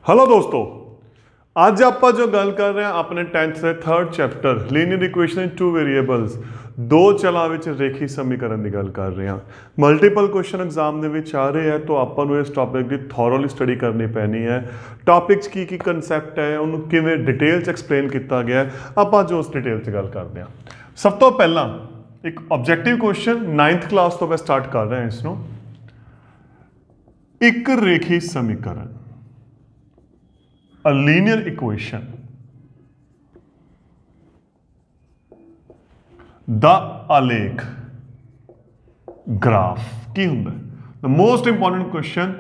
Hello दोस्तों, ਅੱਜ ਆਪਾਂ ਜੋ ਗੱਲ ਕਰ ਰਹੇ ਹਾਂ ਆਪਣੇ 10th ਦੇ 3rd chapter linear equation in two variables ਦੋ ਚਲਾਂ ਵਿੱਚ ਰੇਖੀ ਸਮੀਕਰਨ ਦੀ ਗੱਲ ਕਰ ਰਹੇ ਹਾਂ। ਮਲਟੀਪਲ ਕੁਐਸਚਨ ਐਗਜ਼ਾਮ ਦੇ ਵਿੱਚ ਆ ਰਹੇ ਹੈ ਤਾਂ ਆਪਾਂ ਨੂੰ ਇਸ ਟੌਪਿਕ ਦੀ ਥੋਰੋਲੀ ਸਟੱਡੀ ਕਰਨੀ ਪੈਣੀ ਹੈ। ਟੌਪਿਕ 'ਚ ਕੀ ਕਨਸੈਪਟ ਹੈ, ਉਹਨੂੰ ਕਿਵੇਂ ਡਿਟੇਲ 'ਚ ਐਕਸਪਲੇਨ ਕੀਤਾ ਗਿਆ, ਆਪਾਂ ਜੋ ਉਸ ਡਿਟੇਲ 'ਚ ਗੱਲ ਕਰਦੇ ਹਾਂ। ਸਭ ਤੋਂ ਪਹਿਲਾਂ ਇੱਕ ਆਬਜੈਕਟਿਵ ਕੁਐਸਚਨ 9th ਕਲਾਸ ਤੋਂ ਮੈਂ ਸਟਾਰਟ ਕਰ ਰਿਹਾ ਇਸ ਨੂੰ। ਇੱਕ ਰੇਖੀ ਸਮੀਕਰਨ, a linear equation, the ਆਲੇਖ graph ਕੀ ਹੁੰਦਾ ਹੈ? The most important question,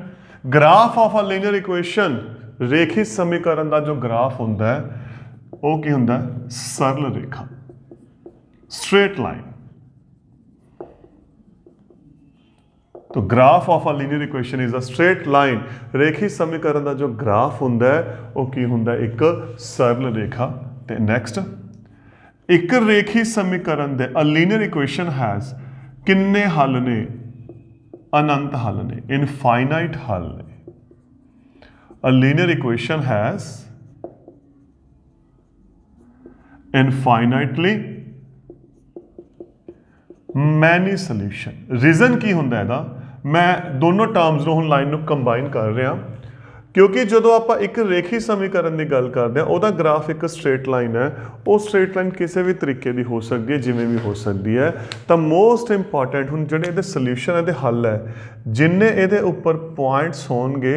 graph of a linear equation, ਰੇਖੀ ਸਮੀਕਰਨ ਦਾ ਜੋ ਗ੍ਰਾਫ ਹੁੰਦਾ ਹੈ ਉਹ ਕੀ ਹੁੰਦਾ ਹੈ? ਸਰਲ ਰੇਖਾ, straight line। तो graph of a linear equation is a straight line. रेखी समीकरण का जो ग्राफ हुंदा है वो की हुंदा है? एक सरल रेखा। ते नेक्स्ट, एक रेखी समीकरण दे अ लीनियर इक्वेशन हैज किन्ने हल ने? अनंत हल ने, इनफाइनाइट हल ने। A linear equation has infinitely many solution. Reason की हुंदा है? मैं दोनों टर्म्स ਨੂੰ ਹੁਣ ਲਾਈਨ ਨੂੰ ਕੰਬਾਈਨ ਕਰ ਰਿਹਾ ਕਿਉਂਕਿ ਜਦੋਂ ਆਪਾਂ ਇੱਕ ਰੇਖੀ ਸਮੀਕਰਨ ਦੀ ਗੱਲ ਕਰਦੇ ਹਾਂ ਉਹਦਾ ਗ੍ਰਾਫ ਇੱਕ ਸਟ੍ਰੇਟ ਲਾਈਨ ਹੈ। ਉਹ ਸਟ੍ਰੇਟ ਲਾਈਨ ਕਿਸੇ ਵੀ ਤਰੀਕੇ ਦੀ ਹੋ ਸਕਦੀ ਹੈ, ਜਿਵੇਂ ਵੀ ਹੋ ਸਕਦੀ ਹੈ। ਤਾਂ ਮੋਸਟ ਇੰਪੋਰਟੈਂਟ ਹੁਣ ਜਿਹੜੇ ਇਹਦੇ ਸੋਲੂਸ਼ਨ ਇਹਦੇ ਹੱਲ ਹੈ, ਜਿੰਨੇ ਇਹਦੇ ਉੱਪਰ ਪੁਆਇੰਟਸ ਹੋਣਗੇ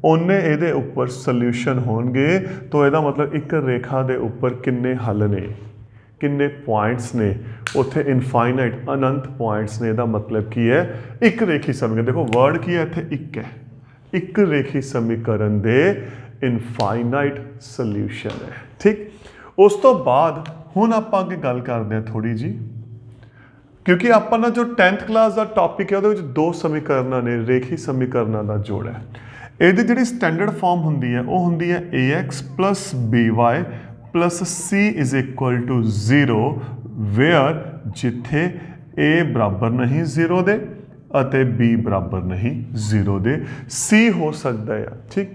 ਉਹਨੇ ਇਹਦੇ ਉੱਪਰ ਸੋਲੂਸ਼ਨ ਹੋਣਗੇ। ਤਾਂ ਇਹਦਾ ਮਤਲਬ ਇੱਕ ਰੇਖਾ ਦੇ ਉੱਪਰ ਕਿੰਨੇ ਹੱਲ ਨੇ, किन्ने पॉइंट्स ने, उत्थे इनफाइनाइट अनंत पॉइंट्स ने। ਇਹਦਾ मतलब की है? एक रेखी समीकरण, देखो वर्ड की है इत्थे एक है, एक रेखी समीकरण दे इनफाइनाइट सोल्यूशन है। ठीक, उस तो बाद हुण आपां अगे गल करदे हां थोड़ी जी, क्योंकि आपां ना जो 10th क्लास का टॉपिक है ਉਹਦੇ ਵਿੱਚ दो समीकरणों ने रेखी समीकरणों का जोड़ है। ਇਹਦੀ ਜਿਹੜੀ ਸਟੈਂਡਰਡ ਫਾਰਮ ਹੁੰਦੀ ਹੈ ਉਹ ਹੁੰਦੀ ਹੈ ax plus by plus c is equal to 0 where जिथे a बराबर नहीं 0 दे ਅਤੇ b बराबर नहीं 0 दे। c हो सकता है। ठीक,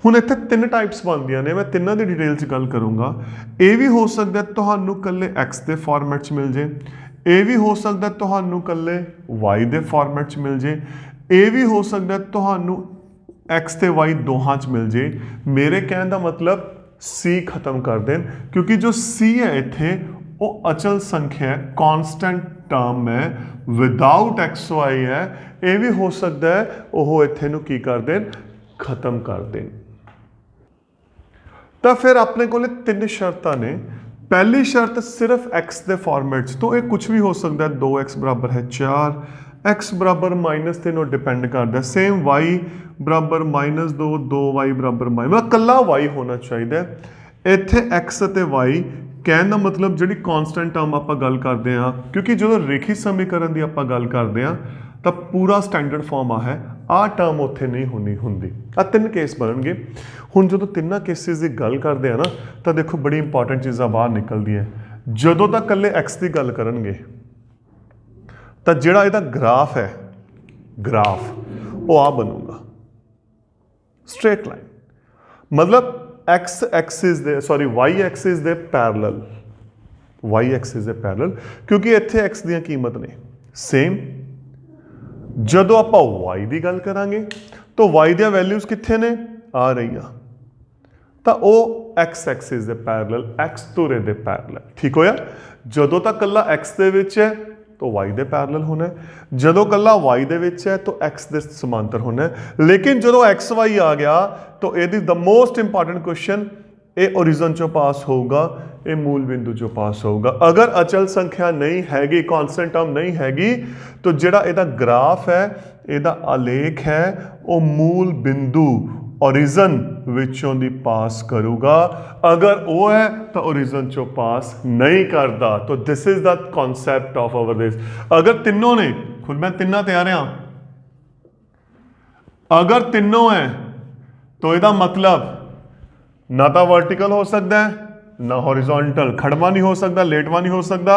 ਹੁਣ ਇੱਥੇ ਤਿੰਨ ਟਾਈਪਸ ਬਣਦੀਆਂ ਨੇ, ਮੈਂ ਤਿੰਨਾਂ ਦੀ ਡਿਟੇਲ 'ਚ ਗੱਲ ਕਰੂੰਗਾ। ਇਹ ਵੀ ਹੋ ਸਕਦਾ ਤੁਹਾਨੂੰ ਕੱਲੇ x ਦੇ ਫਾਰਮੈਟ 'ਚ ਮਿਲ ਜੇ, ਇਹ ਵੀ ਹੋ ਸਕਦਾ ਤੁਹਾਨੂੰ ਕੱਲੇ y ਦੇ ਫਾਰਮੈਟ 'ਚ ਮਿਲ ਜੇ, ਇਹ ਵੀ ਹੋ ਸਕਦਾ ਤੁਹਾਨੂੰ x ਤੇ y ਦੋਹਾਂ 'ਚ ਮਿਲ ਜੇ। ਮੇਰੇ ਕਹਿਣ ਦਾ मतलब C खत्म कर दें, क्योंकि जो C है इत्थे वो अचल संख्या है, कांस्टेंट टर्म है, विदाउट एक्स वाई है। ये भी हो सकता है वो इत्थे नूं की कर दें, खत्म कर दें। तो फिर अपने को तीन शर्तां ने। पहली शर्त सिर्फ x के फॉर्मेट, तो ये कुछ भी हो सकता है। 2x बराबर है 4, x बराबर -3 डिपेंड करता है। सेम y बराबर -2, 2y बराबर मतलब कला y होना चाहिए। इत्थे x ਅਤੇ y कहने का मतलब जी कॉन्स्टेंट टर्म आप गल करते हैं, क्योंकि जो रेखी समीकरण की आप गल करते हैं तो पूरा स्टैंडर्ड फॉर्म आ है, आ टर्म उत्थे नहीं होनी होंगी। आ तीन केस बननगे। हुण जो तिन्ना केसिस की गल करते हैं ना, तो देखो बड़ी इंपॉर्टेंट चीज़ां बाहर निकलदी है। जदों तक कल्ले x की गल करनगे तो जिहड़ा इहदा ग्राफ है, ग्राफ वो आ बनूगा स्ट्रेट लाइन। मतलब x एक्सिस दे सॉरी y एक्सिस दे पैरेलल, y एक्सिस दे पैरेलल, क्योंकि इत्थे x दी कीमत ने सेम। जदों आपां y की गल करांगे तो y दी वैल्यूज़ कित्थे ने? आ रही, तो वो x एक्सिस दे पैरेलल, x धुरे दे पैरेलल। ठीक होया? जदों तक कल्ला x दे विच है तो y दे पैरेलल होना है, जदों कल्ला y दे विच है तो x दे समांतर होना है। लेकिन जदों x y आ गया तो ये द मोस्ट इंपॉर्टेंट क्वेश्चन, ये ओरिजन चो पास होगा, ये मूल बिंदु चो पास होगा। अगर अचल संख्या नहीं हैगी, कॉन्स्टेंट टर्म नहीं हैगी, तो जिहड़ा इहदा ग्राफ है, इहदा आलेख है, वो मूल बिंदु ओरिजन विचों दी पास करूगा। अगर वो है तो ओरिजन चो पास नहीं करता। तो this is the concept of our this. अगर तीनों ने, खुद मैं तिन्ना ते आ रहा, अगर तीनों है तो इसका मतलब ना तो वर्टिकल हो सकता है ना हॉरिजॉन्टल, खड़वा नहीं हो सकता, लेटवा नहीं हो सकता,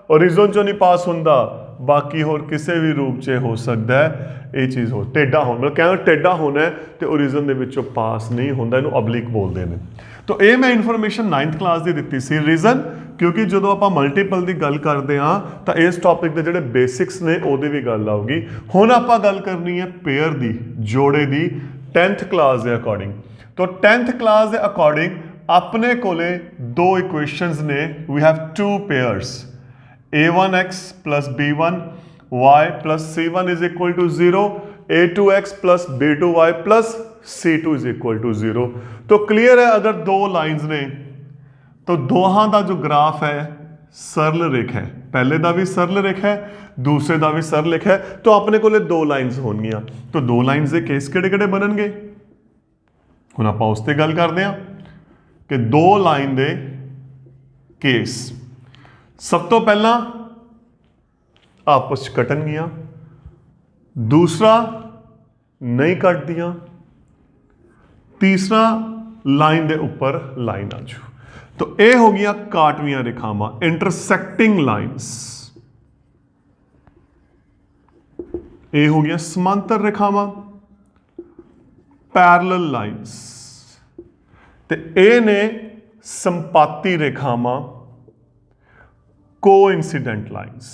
ओरिजन चो नहीं पास होंदा, बाकी होर किसी भी रूप च हो सकता है ये चीज़ हो टेढ़ा हो मतलब कहना टेढ़ा होना है तो ओरिजिन दे विचों पास नहीं होंदा इहनूं ऑब्लिक बोलते हैं। तो ये मैं इन्फॉर्मेशन 9th क्लास की दी सी रीजन क्योंकि जो आप मल्टीपल की गल करते हाँ तो इस टॉपिक के जोड़े बेसिक्स ने वो भी गल आऊगी। हुण आपां गल करनी है पेयर की जोड़े की 10th क्लास के अकॉर्डिंग। तो 10th क्लास के अकॉर्डिंग अपने कोले दो इक्वेशंस ने we have two pairs a1x plus b1 y plus c1 is equal to 0 a2x plus b2y plus c2 is equal to 0। तो क्लियर है अगर दो लाइंस ने तो दोहां का जो ग्राफ है सरल रेखा है पहले का भी सरल रेखा है दूसरे का भी सरल रेखा है। तो अपने कोले दो लाइन्स होणगियां तो दो लाइन्स के केस किहड़े-किहड़े बनणगे हुण आपां उस ते गल करदे हां कि दो लाइन दे केस सब तो पहला आपस कटनगियां दूसरा नहीं कटदियां तीसरा लाइन दे ऊपर लाइन आ जू। तो यह हो गया काटवियां रेखावां इंटरसेक्टिंग लाइन्स ये हो गया समांतर रेखावां पैरेलल लाइन्स ते ए ने संपाती रेखावां कोइंसीडेंट लाइन्स।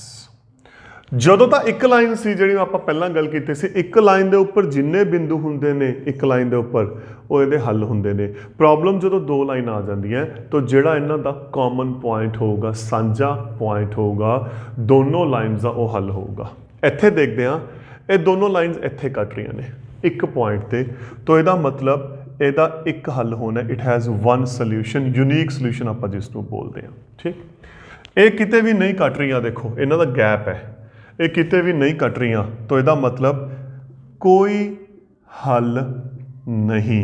ਜਦੋਂ ਤਾਂ ਇੱਕ ਲਾਈਨ ਸੀ ਜਿਹੜੀ ਆਪਾਂ ਪਹਿਲਾਂ ਗੱਲ ਕੀਤੀ ਸੀ ਇੱਕ ਲਾਈਨ ਦੇ ਉੱਪਰ ਜਿੰਨੇ ਬਿੰਦੂ ਹੁੰਦੇ ਨੇ ਇੱਕ ਲਾਈਨ ਦੇ ਉੱਪਰ ਉਹ ਇਹਦੇ ਹੱਲ ਹੁੰਦੇ ਨੇ। ਪ੍ਰੋਬਲਮ ਜਦੋਂ ਦੋ ਲਾਈਨ ਆ ਜਾਂਦੀਆਂ ਤਾਂ ਜਿਹੜਾ ਇਹਨਾਂ ਦਾ ਕਾਮਨ ਪੁਆਇੰਟ ਹੋਊਗਾ ਸਾਂਝਾ ਪੁਆਇੰਟ ਹੋਊਗਾ ਦੋਨੋਂ ਲਾਈਨਸ ਦਾ ਉਹ ਹੱਲ ਹੋਊਗਾ। ਇੱਥੇ ਦੇਖਦੇ ਹਾਂ ਇਹ ਦੋਨੋਂ ਲਾਈਨਸ ਇੱਥੇ ਕੱਟ ਰਹੀਆਂ ਨੇ ਇੱਕ ਪੁਆਇੰਟ ਤੇ ਤਾਂ ਇਹਦਾ ਮਤਲਬ ਇਹਦਾ ਇੱਕ ਹੱਲ ਹੋਣਾ it has one solution unique solution ਆਪਾਂ ਜਿਸ ਨੂੰ ਬੋਲਦੇ ਹਾਂ। ਠੀਕ ਇਹ ਕਿਤੇ ਵੀ ਨਹੀਂ ਕੱਟ ਰਹੀਆਂ ਦੇਖੋ ਇਹਨਾਂ ਦਾ ਗੈਪ ਹੈ ये किते भी नहीं कट रही तो यदा मतलब कोई हल नहीं।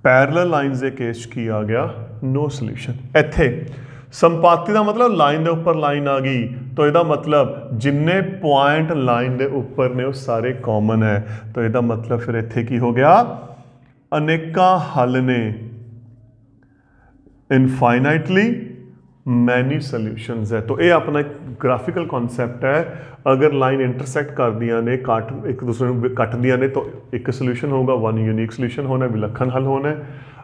पैरेलल लाइन्स के केस की आ गया नो सॉल्यूशन। इत्थे संपाती का मतलब लाइन के उपर लाइन आ गई तो यदा मतलब जिन्ने पॉइंट लाइन के उपर ने वो सारे कॉमन है तो यदा मतलब फिर इत्थे की हो गया अनेका हल ने इनफाइनाइटली मैनी सॉल्यूशंस है। तो ये अपना एक ग्राफिकल कॉन्सैप्ट है अगर लाइन इंटरसेक्ट कर दिया ने काट एक दूसरे को कट दिया ने तो एक सोल्यूशन होगा वन यूनिक सोल्यूशन होना है विलक्षण हल होना है।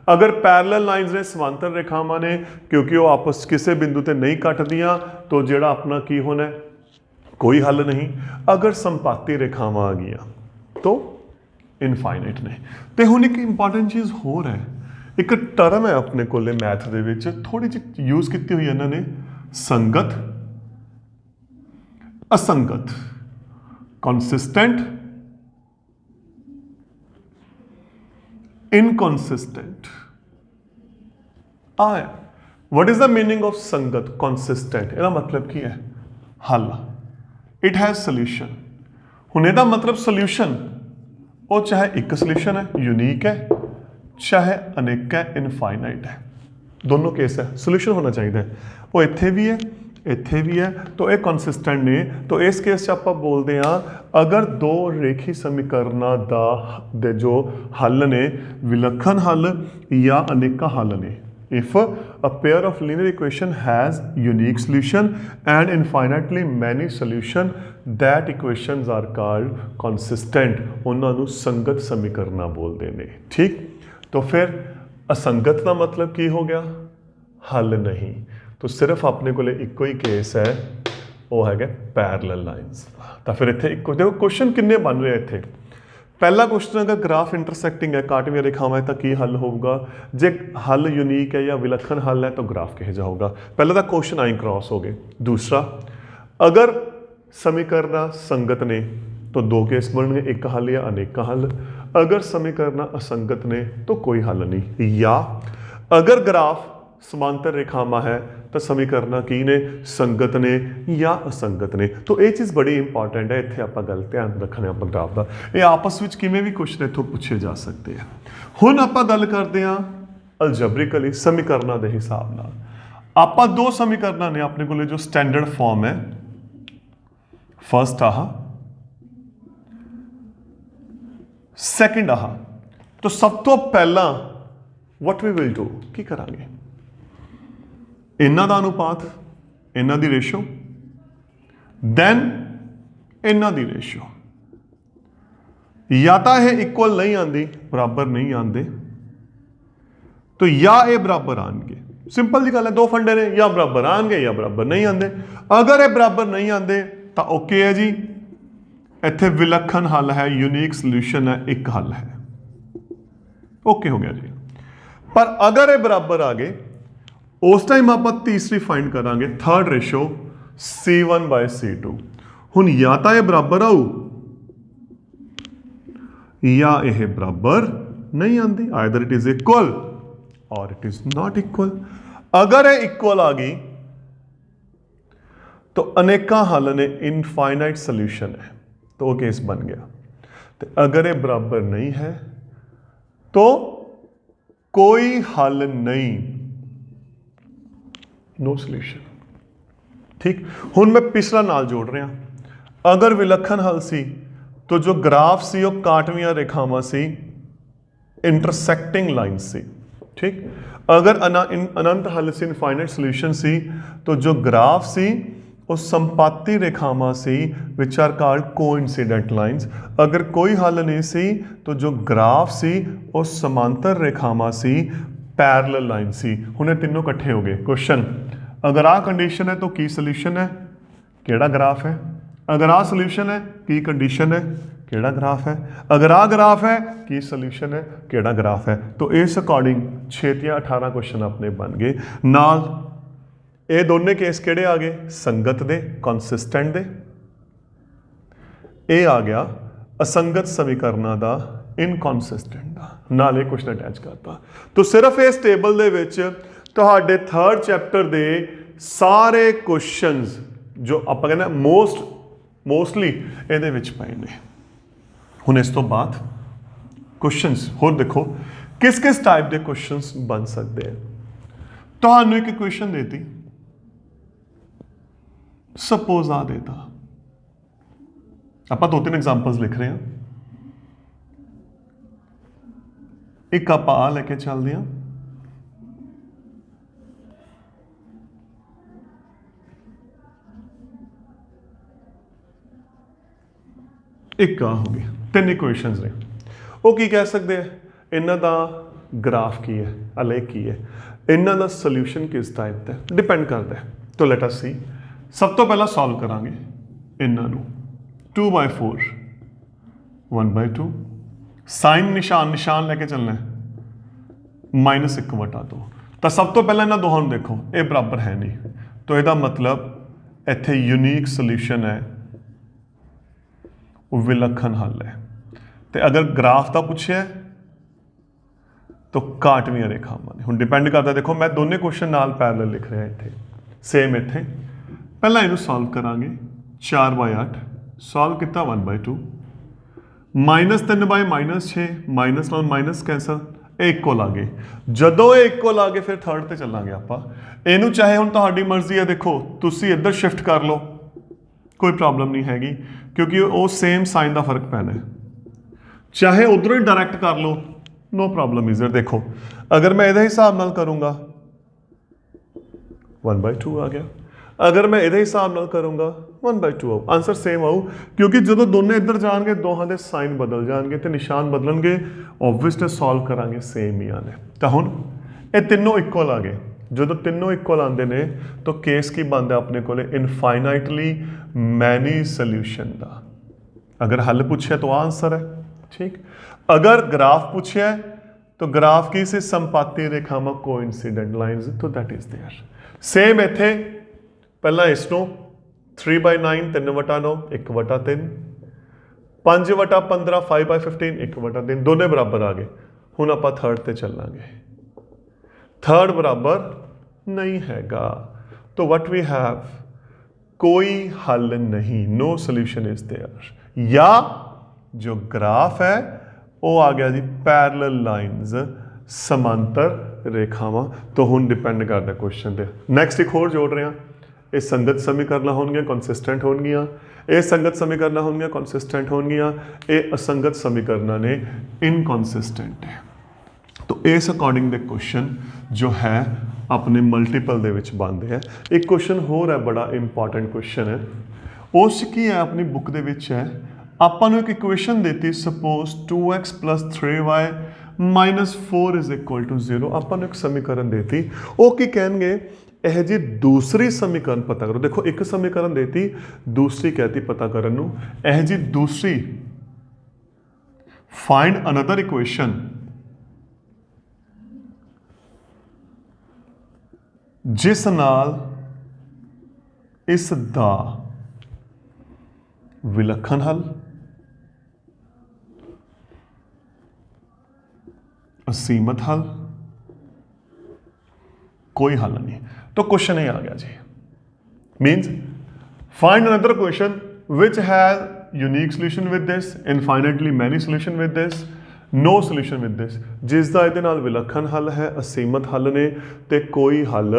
अगर पैरेलल लाइन्स ने समांतर रेखावां ने क्योंकि वो आपस किसी बिंदु ते नहीं कट दियां तो जेड़ा अपना की होना है कोई हल नहीं। अगर संपाती रेखावां आ गई तो इनफाइनाइट ने। तो हुण एक इंपॉर्टेंट चीज़ होर है एक टर्म है अपने कोले मैथ दे विच थोड़ी जी यूज़ की हुई इन्होंने संगत असंगत कॉन्सिस्टेंट इनकॉन्सिस्टेंट आया। What is the meaning of संगत कॉन्सिस्टेंट ਇਹਦਾ मतलब की है हल इट हैज सोल्यूशन। हुण ਇਹਦਾ मतलब सोल्यूशन वो चाहे एक सोल्यूशन है यूनिक है चाहे अनेक है इनफाइनाइट है दोनों केस है सोल्यूशन होना चाहिए वो इत्थे भी है इत्थे भी है तो ये कॉन्सिस्टेंट ने। तो इस केस आप बोलते हैं अगर दो रेखी समीकरणों का दे जो हल ने विलक्षण हल या अनेका हल ने if a pair of linear equation has unique solution and infinitely many solution that equations are called consistent उन्होंने संगत समीकरण बोलते हैं। ठीक तो फिर असंगत का मतलब की हो गया हल नहीं। तो सिर्फ अपने को एको ही केस है वो है पैरेलल लाइन्स। तो फिर इतने एक देखो क्वेश्चन किन्ने बन रहे इतने पहला क्वेश्चन अगर ग्राफ इंटरसेक्टिंग है काटवियां रेखावां तो की हल होगा जे हल यूनिक है या विलक्षण हल है तो ग्राफ कहे जाऊगा। पहला तो क्वेश्चन आई क्रॉस हो गए। दूसरा अगर समीकरण संगत ने तो दो केस बन गए एक हल या अनेक हल। अगर समीकरण असंगत ने तो कोई हल नहीं। या अगर ग्राफ समांतर रेखावां है तो समीकरण की ने संगत ने या असंगत ने। तो ये चीज़ बड़ी इंपॉर्टेंट है इत्थे आपां गल ध्यान रखने आप ग्राफ का ये आपस में किवें भी क्वेश्चन इत्थों पूछे जा सकते हैं। हुण आपां गल करते हैं अलजबरिकली समीकरणों के हिसाब नाल आपां दो समीकरण ने अपने को जो स्टैंडर्ड फॉर्म है फर्स्ट आह सैकेंड आह। तो सब तो पहला वट वी विल डू की करांगे इन्हां दा अनुपात इन्हां दी रेशो दैन इन्हां दी रेशियो या तो यह इक्वल नहीं आती, बराबर नहीं आते, तो या ये बराबर आएंगे। सिंपल जी गल है, दो फंडे ने, या बराबर आएंगे या बराबर नहीं आते। अगर ये बराबर नहीं आते तो ओके है जी, इत्थे विलक्षण हल है, यूनीक सोल्यूशन है, एक हल है, ओके हो गया जी। पर अगर ये बराबर आ गए उस टाइम आप तीसरी फाइंड करांगे, थर्ड रेशो C1/C2। हुण या तो ये बराबर आऊ या यह बराबर नहीं आती, आइदर इट इज इक्वल और इट इज नॉट इक्वल। अगर ये इक्वल आ गई तो अनेका हल ने, इनफाइनाइट सोल्यूशन है, तो वो केस बन गया। तो अगर ये बराबर नहीं है तो कोई हल नहीं, नो सोल्यूशन। ठीक, हुण मैं पिछला नाल जोड़ रहा। अगर विलक्षण हल सी तो जो ग्राफ सी वो काटवियां रेखावां सी, इंटरसेक्टिंग लाइन सी। ठीक, अगर अनंत हल से, इनफाइनाइट सोल्यूशन सी, तो जो ग्राफ सी वो संपाती रेखावां सी, which are called coincident lines. अगर कोई हल नहीं सी तो जो ग्राफ सी वो समांतर रेखावां सी, पैरेलल लाइन सी। हुण ये तीनों इकट्ठे हो गए। क्वेश्चन, अगर आ कंडीशन है तो की सोल्यूशन है, केड़ा ग्राफ है। अगर आ सोल्यूशन है, की कंडीशन है, केड़ा ग्राफ है। अगर आ ग्राफ है, की सोल्यूशन है, केड़ा ग्राफ है। तो इस अकॉर्डिंग 6 या 18 क्वेश्चन अपने बन गए। नाल ये दोनों केस केड़े आ गए, संगत दे, कॉन्सिस्टेंट दे। ये आ गया असंगत समीकरणों का, इनकॉन्सिस्टेंट का, नाल ये क्वेश्चन अटैच करता। तो सिर्फ इस टेबल दे विच तुहाडे थर्ड चैप्टर दे सारे क्वेश्चनस जो आप कहना मोस्टली ये पे ने। हुण इस तो बाद क्वेश्चनस होर देखो किस किस टाइप के क्वेश्चनस बन सकते हैं। तुहानू एक क्वेश्चन देती, सपोज आ देता, आप 2-3 एग्जाम्पल्स लिख रहे हैं। एक आप आ लेके चलते हैं, एक आ हो गया, 3 इक्वेशंस ने। वो की कह सकते हैं, इन्हों का ग्राफ की है, आलेख की है, इन्हों का सोल्यूशन किस टाइप का डिपेंड करता है। तो लेट अस सी, सब तो पहला सॉल्व करांगे इन्हों 2/4 1/2, साइन निशान लेके चलना है, -1/2। तो सब तो पहला इन्होंने दोनों देखो, ये बराबर है नहीं, तो यदा मतलब इत्थे यूनीक सोल्यूशन है, विलक्षण हल है। तो अगर ग्राफ का पूछे तो काटवियां रेखावां ने। हुण डिपेंड करता, देखो मैं दोनों क्वेश्चन नाल पैरेलल लिख रहा इत्थे, सेम इत्थे। पहला इनू सॉल्व करांगे, 4/8 सॉल्व किया 1/2, -3/-6, माइनस नाल माइनस कैंसल, इक्वल आ गए। जदों ये इक्वल आ गए फिर थर्ड ते चलांगे आपां। इनू चाहे हुण तुहाडी मर्जी है, देखो तुसी इधर शिफ्ट कर लो, कोई प्रॉब्लम नहीं हैगी, क्योंकि वो सेम साइन का फर्क पैना है। चाहे उधरों ही डायरैक्ट कर लो, नो प्रॉब्लम इधर। देखो अगर मैं इहदे हिसाब नाल करूंगा 1/2 आ गया, अगर मैं इहदे हिसाब नाल करूंगा 1/2 आऊ, आंसर सेम आऊ, क्योंकि जो दोनों इधर जाएंगे दोहां दे साइन बदल जाएंगे तो निशान बदलणगे, ऑब्वियसली सॉल्व करांगे सेम ही आने। तो हुण ये तीनों इक्वल आ गए। जो तीनों इक्वल आते हैं तो केस की बनता है अपने को इनफाइनाइटली मैनी सोल्यूशन का। अगर हल पूछे तो आंसर है। ठीक, अगर ग्राफ पूछे तो ग्राफ की से संपाती रेखावां कोइंसिडेंट लाइन्स, तो दैट इज देयर। सेम इत्थे पहला इसनों 3/9 3/9 1/3, 5/15 5/15 1/3, दोनों बराबर आ गए। हुण आपां थर्ड ते चलांगे, थर्ड बराबर नहीं हैगा, तो व्हाट वी हैव, कोई हल नहीं, नो सोल्यूशन इज देयर। या जो ग्राफ है वो आ गया जी पैरेलल लाइन्स, समांतर रेखावां। तो हुण डिपेंड करता क्वेश्चन पे। नैक्सट एक होर जोड़ रहे हैं, ये संगत समीकरण होणगियां, कॉन्सिस्टेंट होणगियां, ये संगत समीकरण होणगियां, कॉन्सिस्टेंट होणगियां, ये असंगत समीकरण ने इनकॉन्सिस्टेंट है। तो इस अकॉर्डिंग दे क्वेश्चन जो है अपने मल्टीपल दे विच बनते हैं। एक क्वेश्चन होर है, बड़ा इंपॉर्टेंट क्वेश्चन है, ਉਸ 'ਚ ਕੀ ਹੈ ਆਪਣੀ ਬੁੱਕ ਦੇ ਵਿੱਚ ਹੈ ਆਪਾਂ ਨੂੰ ਇੱਕ ਇਕੁਏਸ਼ਨ ਦਿੱਤੀ ਸਪੋਜ਼ 2x + 3y - 4 = 0 ਆਪਾਂ ਨੂੰ ਇੱਕ ਸਮੀਕਰਨ ਦੇਤੀ ਉਹ ਕੀ ਕਹਿਣਗੇ ਇਹ ਜੀ ਦੂਸਰੀ ਸਮੀਕਰਨ ਪਤਾ ਕਰੋ ਦੇਖੋ ਇੱਕ ਸਮੀਕਰਨ ਦੇਤੀ ਦੂਸਰੀ ਕਹਿਤੀ ਪਤਾ ਕਰਨ ਨੂੰ ਇਹ ਜੀ ਦੂਸਰੀ find another equation ਜਿਸ ਨਾਲ ਇਸ ਦਾ ਵਿਲੱਖਣ ਹੱਲ असीमित हल कोई हल नहीं तो क्वेश्चन ही आ गया जी means find another question which has unique solution with this infinitely many solution with this no solution with this जिस दा इहदे नाल विलक्षण हल है असीमित हल ने ते कोई हल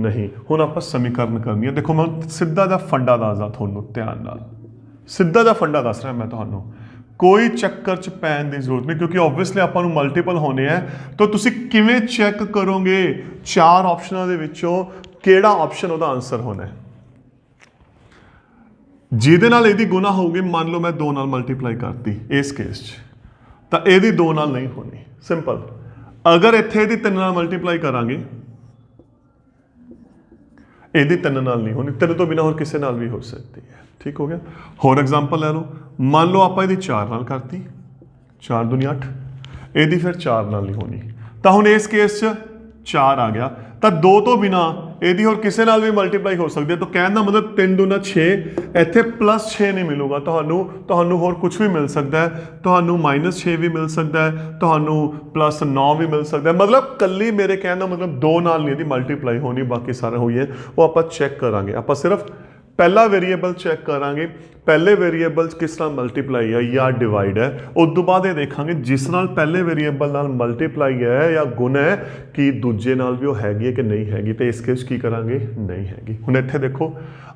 नहीं हुण आपां समीकरण करनी है देखो मैं सीधा जा फंडा दसदा तुहानूं ध्यान नाल सीधा जा फंडा दस रहा मैं तुहानूं कोई चक्कर च पैन की जरूरत नहीं क्योंकि ऑब्वियसली आपां नूं मल्टीपल होने हैं तो तुसी किवें चैक करोगे चार ऑप्शनों दे विचों किहड़ा ऑप्शन उहदा आंसर होना है जिहदे नाल इहदी गुना होगी मान लो मैं 2 नाल मल्टीप्लाई करती इस केस च तो इहदी 2 नाल नहीं होनी सिंपल अगर इत्थे इहदी 3 नाल मल्टीप्लाई करांगे इहदी 3 नाल नहीं होनी 3 तो बिना होर किसी नाल भी हो सकती है ठीक हो गया होर एग्जाम्पल लै लो मान लो आप ये 4 नाल करती 4 दूनी 8 ये फिर 4 नाल नहीं होनी तो हुण इस केस 4 आ गया तो 2 तो बिना यदि होर किसी नाल भी मल्टीप्लाई हो सकती है तो कहने का मतलब 3 दूना 6 इत्थे +6 नहीं मिलूगा तुहानूं होर कुछ भी मिल सकता है तुहानूं -6 भी मिल सकता है तुहानूं +9 भी मिल सकता है मतलब कल्ली मेरे कहने का मतलब 2 नाल नहीं यदि मल्टीप्लाई होनी बाकी सारे हुई है वो आप चैक करांगे आप सिर्फ पहला वेरीएबल चैक करांगे पहले वेरीएबल किस तरह मल्टीप्लाई है या डिवाइड है उस तो बाद ये देखांगे जिस नाल पहले वेरीएबल नाल मल्टीप्लाई है या गुण है कि दूजे नाल भी वो हैगी है कि नहीं हैगी तो इस केस की करांगे नहीं हैगी हुण इत्थे देखो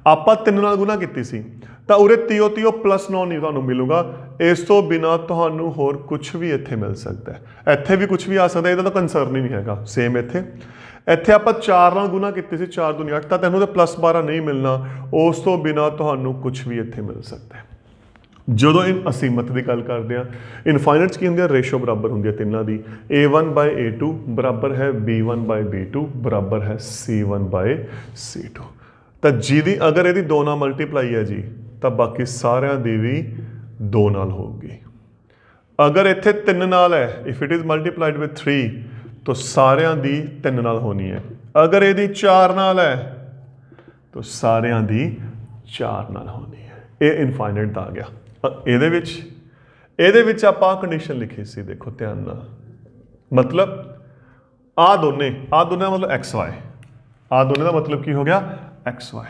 आपां 3 नाल गुना कीती सी तो उरे तीओ +9 नहीं तुहानूं मिलूगा इस तो बिना तुहानूं होर कुछ भी इत्थे मिल सकता है इत्थे भी कुछ भी आ सकता है इहदा तो कंसर्न ही नहीं हैगा सेम इत्थे ਇੱਥੇ ਆਪਾਂ 4 ਨਾਲ ਗੁਣਾ ਕੀਤੀ ਸੀ 4 दूनी 8 ਤਾਂ ਤੈਨੂੰ ਤੇ +12 ਨਹੀਂ ਮਿਲਣਾ ਉਸ ਤੋਂ ਬਿਨਾ ਤੁਹਾਨੂੰ ਕੁਝ ਵੀ ਇੱਥੇ ਮਿਲ ਸਕਦਾ ਹੈ ਜਦੋਂ ਇਹ ਅਸੀਮਤ ਦੀ ਗੱਲ ਕਰਦੇ ਆ ਇਨਫਾਈਨਾਈਟ 'ਚ ਕੀ ਹੁੰਦੀ ਹੈ ਰੇਸ਼ੋ ਬਰਾਬਰ ਹੁੰਦੀ ਹੈ ਤਿੰਨਾਂ ਦੀ a1/a2 ਬਰਾਬਰ ਹੈ b1/b2 ਬਰਾਬਰ ਹੈ c1/c2 ਤਾਂ ਜਿਹਦੀ ਅਗਰ ਇਹਦੀ 2 ਨਾਲ ਮਲਟੀਪਲਾਈ ਹੈ ਜੀ ਤਾਂ ਬਾਕੀ ਸਾਰਿਆਂ ਦੀ ਵੀ 2 ਨਾਲ ਹੋਊਗੀ ਅਗਰ ਇੱਥੇ 3 ਨਾਲ ਹੈ ਇਫ ਇਟ ਇਜ਼ ਮਲਟੀਪਲਾਈਡ ਵਿਦ 3 तो सारियां दी 3 नाल होनी है अगर यदि 4 नाल है तो सारियां दी 4 नाल होनी है ये इनफाइनाइट दा आ गया ਇਹਦੇ ਵਿੱਚ ਆਪਾਂ कंडीशन लिखी सी देखो ध्यान नाल मतलब आ दोने का मतलब XY आ दोने का मतलब की हो गया XY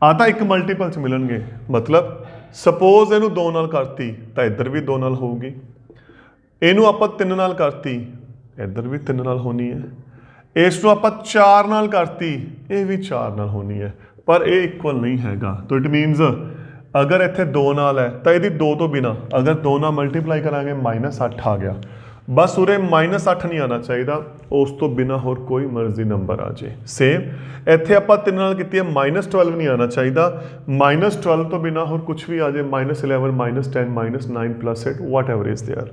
आ तो एक मल्टीपल च मिलणगे मतलब सपोज इनू 2 नाल करती तो इधर भी 2 नाल होगी इनू आपां 3 नाल करती इधर भी 3 नाल होनी है इस आप 4 नाल करती ये भी 4 नाल होनी है पर ये इक्वल नहीं हैगा तो इट मीनस अगर इत्थे 2 नाल है तो यदि 2 तो बिना अगर 2 नाल मल्टीप्लाई करांगे -8 आ गया बस उरे -8 नहीं आना चाहिए उस तो बिना होर कोई मर्जी नंबर आ जाए सेम इत्थे आपां 3 नाल कीती है -12 नहीं आना चाहिए -12 तो बिना होर कुछ भी आ जाए -11 -10 -9 +8 वट एवर इज देयर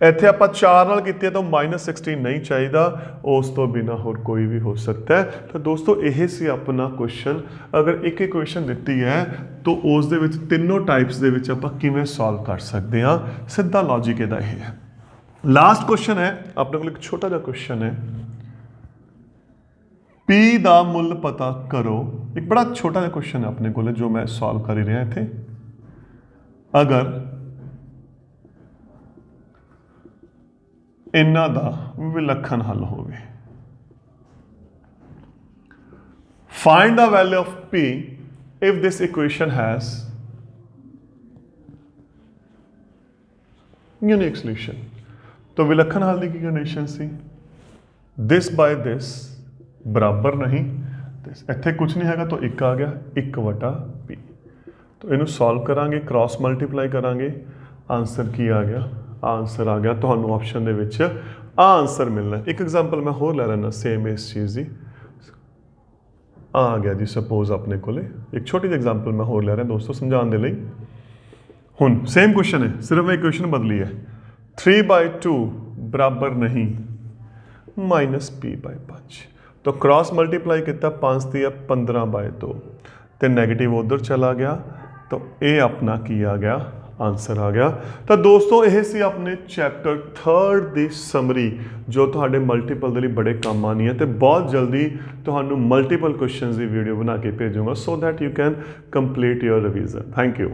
ਇੱਥੇ ਆਪਾਂ 4 ਨਾਲ ਕੀਤੀ ਹੈ ਤਾਂ -16 नहीं चाहिए उस तो बिना होर कोई भी हो सकता है तो दोस्तों यही सी अपना क्वेश्चन अगर एक इक्वेशन दी है तो उस दे विच तीनों टाइप्स दे विच आपां किवें सॉल्व कर सकते हैं सीधा लॉजिक इहदा यह है लास्ट क्वेश्चन है अपने को एक छोटा जिहा क्वेश्चन है P का मुल पता करो एक बड़ा छोटा जिहा क्वेश्चन है अपने को जो मैं सॉल्व कर ही रहा इत्थे अगर इन्हां दा विलक्षण हल होवे find the value of P if this equation has unique solution तो विलक्षण हल की condition see this by this बराबर नहीं दिस इत्थे कुछ नहीं हैगा तो 1 आ गया 1/P तो इनू सॉल्व करांगे क्रॉस मल्टीप्लाई करांगे आंसर की आ गया आंसर आ गया तो ऑप्शन दे विच आंसर मिलना एक एग्जाम्पल मैं होर लै लैना सेम इस चीज़ की आ गया जी सपोज अपने को एक छोटी जी एग्जाम्पल मैं होर ले रहा दोस्तों समझाने के लिए। हुन सेम क्वेश्चन है, सिर्फ मैं इक्वेशन बदली है। 3/2 बराबर नहीं -p/5, तो क्रॉस मल्टीप्लाई किया 5 दिया 15/2 तो नैगेटिव उधर चला गया, तो ये अपना की आ गया आंसर आ गया। तो दोस्तों यह सी अपने चैप्टर 3 की समरी जो तुहाडे मल्टीपल के लिए बड़े काम आनी है, तो बहुत जल्दी तुहानू मल्टीपल क्वेश्चन की वीडियो बना के भेजूंगा so that you can complete your revision. Thank you.